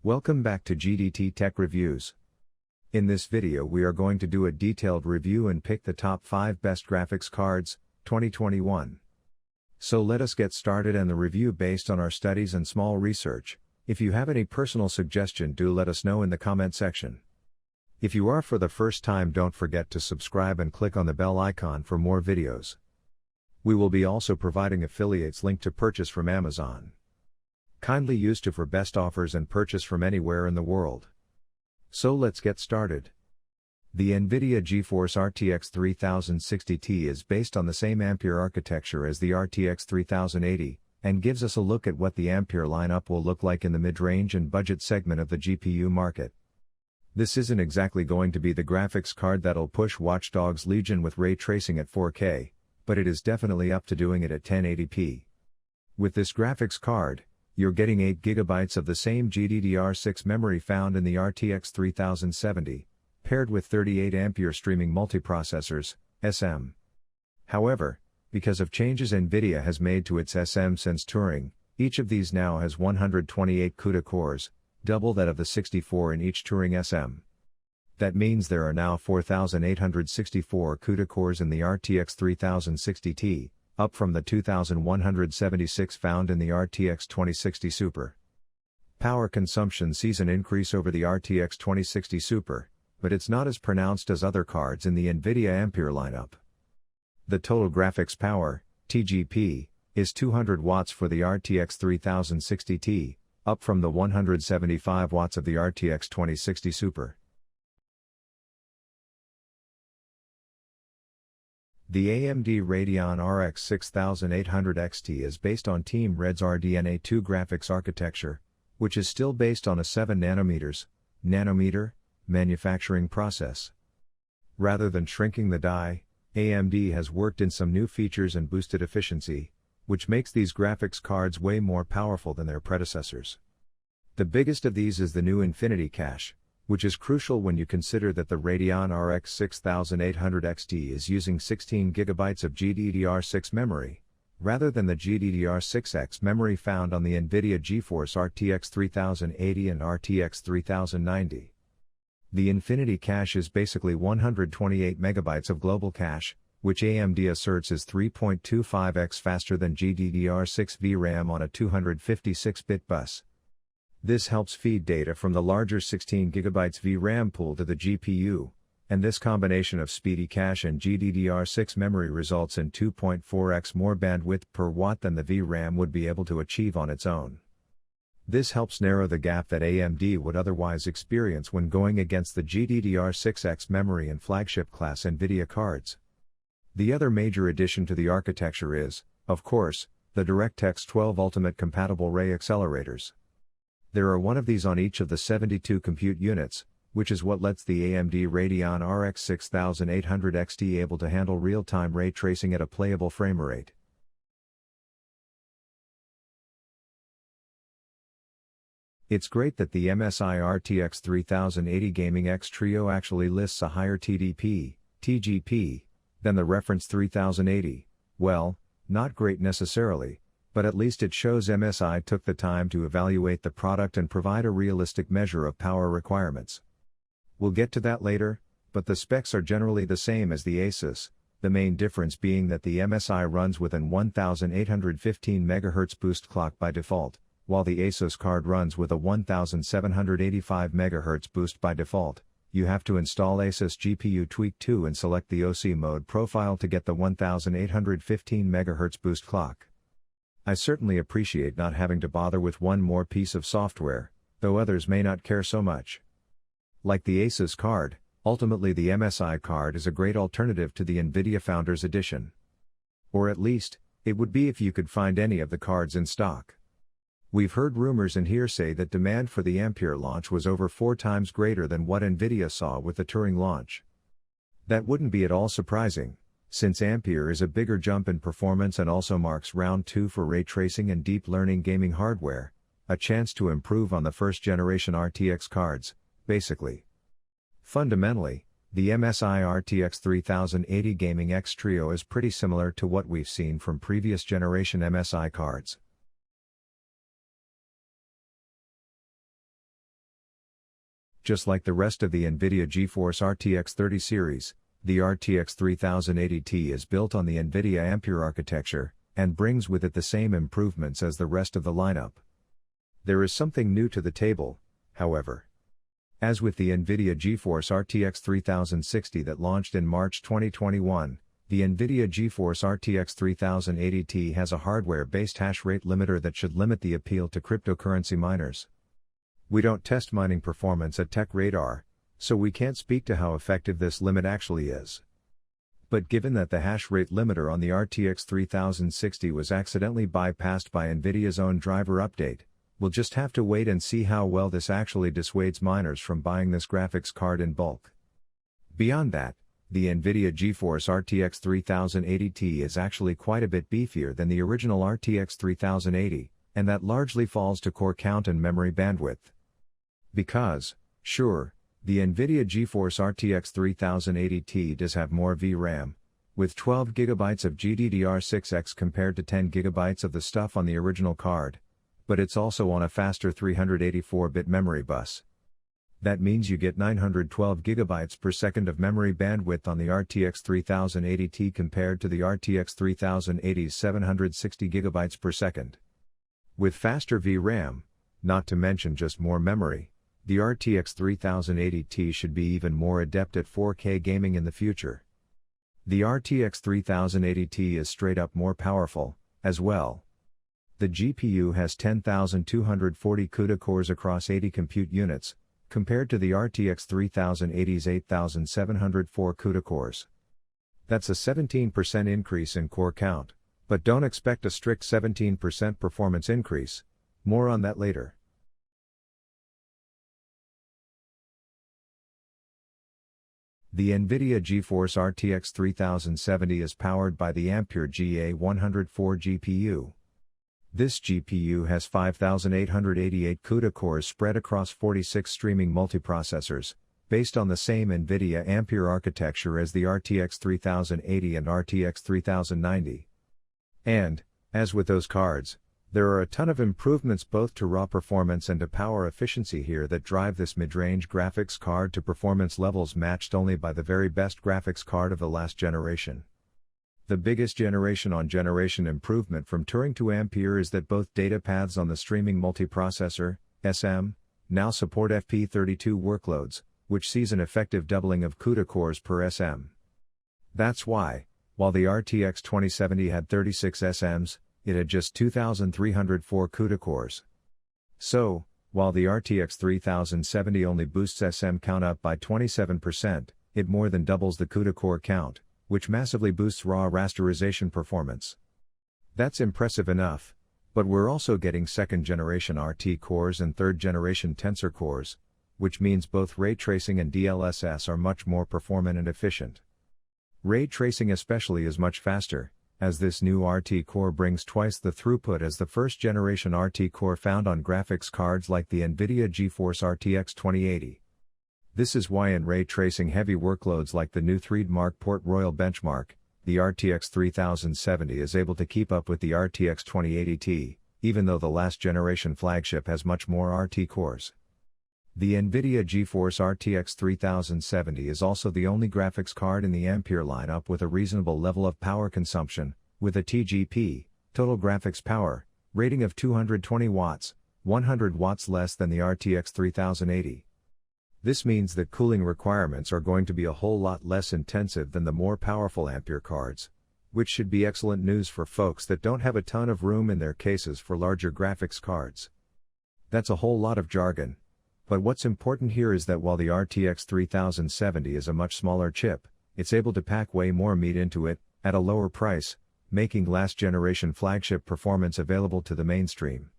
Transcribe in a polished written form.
Welcome back to GDT Tech Reviews. In this video we are going to do a detailed review and pick the top 5 best graphics cards, 2021. So let us get started and the review based on our studies and small research. If you have any personal suggestion, do let us know in the comment section. If you are for the first time, don't forget to subscribe and click on the bell icon for more videos. We will be also providing affiliates link to purchase from Amazon. Kindly use to for best offers and purchase from anywhere in the world. So let's get started. The NVIDIA GeForce RTX 3060 Ti is based on the same Ampere architecture as the RTX 3080, and gives us a look at what the Ampere lineup will look like in the mid-range and budget segment of the GPU market. This isn't exactly going to be the graphics card that'll push Watch Dogs Legion with ray tracing at 4K, but it is definitely up to doing it at 1080p. With this graphics card, you're getting 8GB of the same GDDR6 memory found in the RTX 3070, paired with 38A streaming multiprocessors, SM. However, because of changes NVIDIA has made to its SM since Turing, each of these now has 128 CUDA cores, double that of the 64 in each Turing SM. That means there are now 4,864 CUDA cores in the RTX 3060 Ti, up from the 2,176 found in the RTX 2060 Super. Power consumption sees an increase over the RTX 2060 Super, but it's not as pronounced as other cards in the NVIDIA Ampere lineup. The total graphics power, TGP, is 200 watts for the RTX 3060 Ti, up from the 175 watts of the RTX 2060 Super. The AMD Radeon RX 6800 XT is based on Team Red's RDNA2 graphics architecture, which is still based on a 7nm manufacturing process. Rather than shrinking the die, AMD has worked in some new features and boosted efficiency, which makes these graphics cards way more powerful than their predecessors. The biggest of these is the new Infinity Cache, which is crucial when you consider that the Radeon RX 6800 XT is using 16GB of GDDR6 memory, rather than the GDDR6X memory found on the NVIDIA GeForce RTX 3080 and RTX 3090. The Infinity Cache is basically 128MB of global cache, which AMD asserts is 3.25x faster than GDDR6 VRAM on a 256-bit bus. This helps feed data from the larger 16GB VRAM pool to the GPU, and this combination of speedy cache and GDDR6 memory results in 2.4x more bandwidth per watt than the VRAM would be able to achieve on its own. This helps narrow the gap that AMD would otherwise experience when going against the GDDR6X memory and flagship class NVIDIA cards. The other major addition to the architecture is, of course, the DirectX 12 Ultimate compatible ray accelerators. There are one of these on each of the 72 compute units, which is what lets the AMD Radeon RX 6800 XT able to handle real-time ray tracing at a playable frame rate. It's great that the MSI RTX 3080 Gaming X Trio actually lists a higher TGP, than the reference 3080. Well, not great necessarily, but at least it shows MSI took the time to evaluate the product and provide a realistic measure of power requirements. We'll get to that later, but the specs are generally the same as the Asus, the main difference being that the MSI runs with an 1815 MHz boost clock by default, while the Asus card runs with a 1785 MHz boost by default. You have to install Asus GPU Tweak 2 and select the OC mode profile to get the 1815 MHz boost clock. I certainly appreciate not having to bother with one more piece of software, though others may not care so much. Like the Asus card, ultimately the MSI card is a great alternative to the NVIDIA Founders Edition. Or at least, it would be if you could find any of the cards in stock. We've heard rumors and hearsay that demand for the Ampere launch was over 4 times greater than what NVIDIA saw with the Turing launch. That wouldn't be at all surprising, since Ampere is a bigger jump in performance and also marks round 2 for ray tracing and deep learning gaming hardware, a chance to improve on the first generation RTX cards, basically. Fundamentally, the MSI RTX 3080 Gaming X Trio is pretty similar to what we've seen from previous generation MSI cards. Just like the rest of the NVIDIA GeForce RTX 30 series, the RTX 3080 Ti is built on the NVIDIA Ampere architecture, and brings with it the same improvements as the rest of the lineup. There is something new to the table, however. As with the NVIDIA GeForce RTX 3060 that launched in March 2021, the NVIDIA GeForce RTX 3080 Ti has a hardware-based hash rate limiter that should limit the appeal to cryptocurrency miners. We don't test mining performance at TechRadar, so we can't speak to how effective this limit actually is. But given that the hash rate limiter on the RTX 3060 was accidentally bypassed by NVIDIA's own driver update, we'll just have to wait and see how well this actually dissuades miners from buying this graphics card in bulk. Beyond that, the NVIDIA GeForce RTX 3080 Ti is actually quite a bit beefier than the original RTX 3080, and that largely falls to core count and memory bandwidth. Because, sure, the NVIDIA GeForce RTX 3080 Ti does have more VRAM, with 12GB of GDDR6X compared to 10GB of the stuff on the original card, but it's also on a faster 384-bit memory bus. That means you get 912GB per second of memory bandwidth on the RTX 3080 Ti compared to the RTX 3080's 760GB per second. With faster VRAM, not to mention just more memory, the RTX 3080 Ti should be even more adept at 4K gaming in the future. The RTX 3080 Ti is straight up more powerful, as well. The GPU has 10,240 CUDA cores across 80 compute units, compared to the RTX 3080's 8,704 CUDA cores. That's a 17% increase in core count, but don't expect a strict 17% performance increase, more on that later. The NVIDIA GeForce RTX 3070 is powered by the Ampere GA104 GPU. This GPU has 5,888 CUDA cores spread across 46 streaming multiprocessors, based on the same NVIDIA Ampere architecture as the RTX 3080 and RTX 3090. And, as with those cards, there are a ton of improvements both to raw performance and to power efficiency here that drive this mid-range graphics card to performance levels matched only by the very best graphics card of the last generation. The biggest generation-on-generation improvement from Turing to Ampere is that both data paths on the streaming multiprocessor, SM, now support FP32 workloads, which sees an effective doubling of CUDA cores per SM. That's why, while the RTX 2070 had 36 SMs, it had just 2,304 CUDA cores. So, while the RTX 3070 only boosts SM count up by 27%, it more than doubles the CUDA core count, which massively boosts raw rasterization performance. That's impressive enough, but we're also getting second-generation RT cores and third-generation Tensor cores, which means both ray tracing and DLSS are much more performant and efficient. Ray tracing especially is much faster, as this new RT core brings twice the throughput as the first-generation RT core found on graphics cards like the NVIDIA GeForce RTX 2080. This is why in ray tracing heavy workloads like the new 3D Mark Port Royal benchmark, the RTX 3070 is able to keep up with the RTX 2080 Ti, even though the last generation flagship has much more RT cores. The NVIDIA GeForce RTX 3070 is also the only graphics card in the Ampere lineup with a reasonable level of power consumption, with a TGP, total graphics power, rating of 220 watts, 100 watts less than the RTX 3080. This means that cooling requirements are going to be a whole lot less intensive than the more powerful Ampere cards, which should be excellent news for folks that don't have a ton of room in their cases for larger graphics cards. That's a whole lot of jargon. But what's important here is that while the RTX 3070 is a much smaller chip, it's able to pack way more meat into it, at a lower price, making last-generation flagship performance available to the mainstream.